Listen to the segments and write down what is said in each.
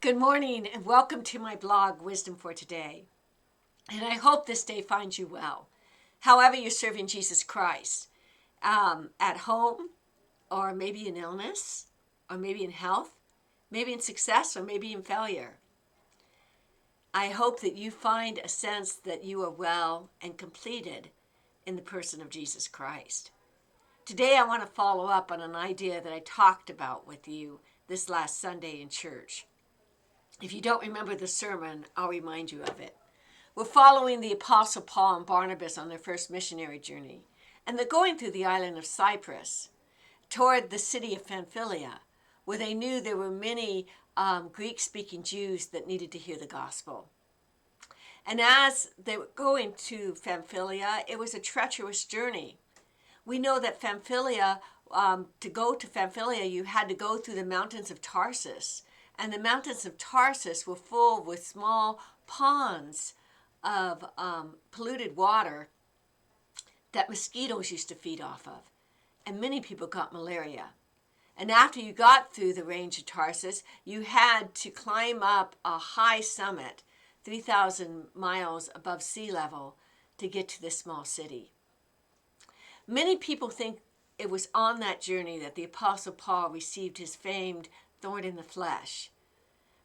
Good morning and welcome to my blog, Wisdom for Today. And I hope this day finds you well. However, you're serving Jesus Christ, at home, or maybe in illness, or maybe in health, maybe in success, or maybe in failure. I hope that you find a sense that you are well and completed in the person of Jesus Christ. Today, I want to follow up on an idea that I talked about with you this last Sunday in church. If you don't remember the sermon, I'll remind you of it. We're following the Apostle Paul and Barnabas on their first missionary journey, and they're going through the island of Cyprus toward the city of Pamphylia, where they knew there were many Greek-speaking Jews that needed to hear the gospel. And as they were going to Pamphylia, it was a treacherous journey. We know that Pamphylia, to go to Pamphylia, you had to go through the mountains of Tarsus. And the mountains of Tarsus were full with small ponds of polluted water that mosquitoes used to feed off of. And many people got malaria. And after you got through the range of Tarsus, you had to climb up a high summit, 3,000 miles above sea level, to get to this small city. Many people think it was on that journey that the Apostle Paul received his famed thorn in the flesh,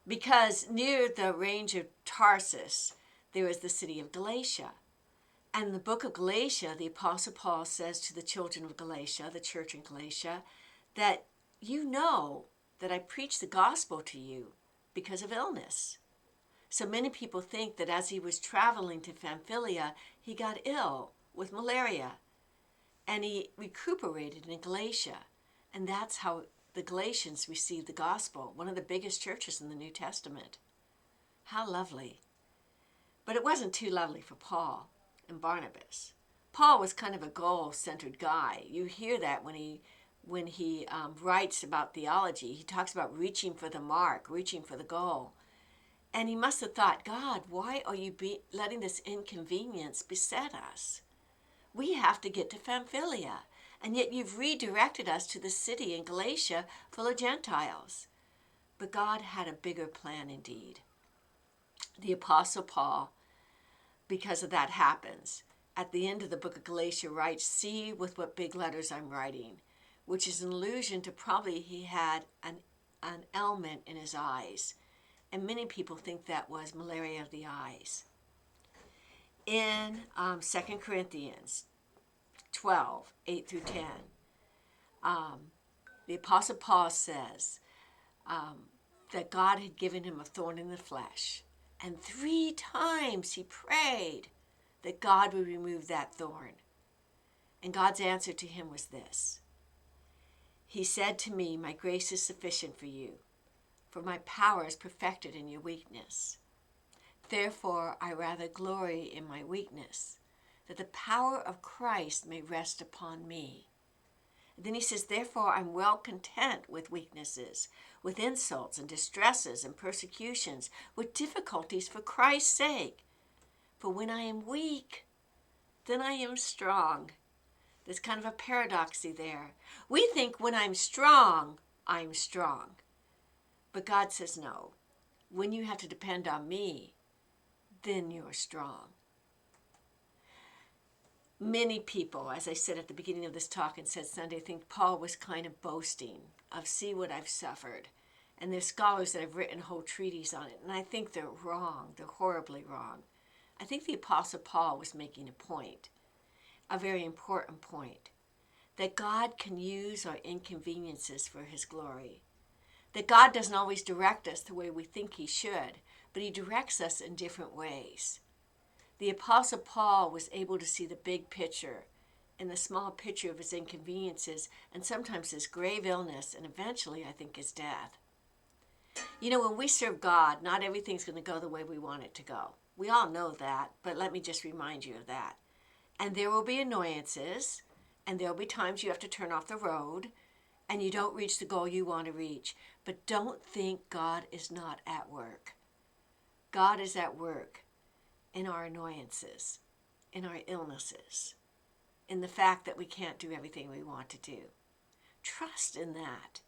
because near the range of Tarsus, there is the city of Galatia. And in the book of Galatia, the Apostle Paul says to the children of Galatia, the church in Galatia, that you know that I preach the gospel to you because of illness. So many people think that as he was traveling to Pamphylia, he got ill with malaria. And he recuperated in Galatia. And that's how the Galatians received the gospel, one of the biggest churches in the New Testament. How lovely. But it wasn't too lovely for Paul and Barnabas. Paul was kind of a goal-centered guy. You hear that when he writes about theology. He talks about reaching for the mark, reaching for the goal. And he must have thought, God, why are you letting this inconvenience beset us? We have to get to Pamphylia, and yet you've redirected us to the city in Galatia full of Gentiles. But God had a bigger plan indeed. The Apostle Paul, because of that, happens. At the end of the book of Galatia writes, see with what big letters I'm writing, which is an allusion to probably he had an ailment in his eyes. And many people think that was malaria of the eyes. In 2 Corinthians 12, 8 through 10, the Apostle Paul says that God had given him a thorn in the flesh. And 3 times he prayed that God would remove that thorn. And God's answer to him was this. He said to me, my grace is sufficient for you, for my power is perfected in your weakness. Therefore, I rather glory in my weakness, that the power of Christ may rest upon me. And then he says, therefore, I'm well content with weaknesses, with insults and distresses and persecutions, with difficulties for Christ's sake. For when I am weak, then I am strong. There's kind of a paradoxy there. We think when I'm strong. But God says no. When you have to depend on me, then you're strong. Many people, as I said at the beginning of this talk and said Sunday, think Paul was kind of boasting of see what I've suffered. And there's scholars that have written whole treatises on it. And I think they're wrong. They're horribly wrong. I think the Apostle Paul was making a point, a very important point, that God can use our inconveniences for his glory. That God doesn't always direct us the way we think he should, but he directs us in different ways. The Apostle Paul was able to see the big picture and the small picture of his inconveniences and sometimes his grave illness and eventually, I think, his death. You know, when we serve God, not everything's going to go the way we want it to go. We all know that, but let me just remind you of that. And there will be annoyances, and there will be times you have to turn off the road, and you don't reach the goal you want to reach. But don't think God is not at work. God is at work in our annoyances, in our illnesses, in the fact that we can't do everything we want to do. Trust in that.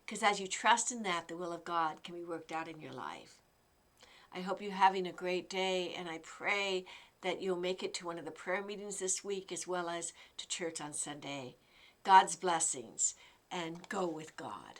Because as you trust in that, the will of God can be worked out in your life. I hope you're having a great day, and I pray that you'll make it to one of the prayer meetings this week as well as to church on Sunday. God's blessings, and go with God.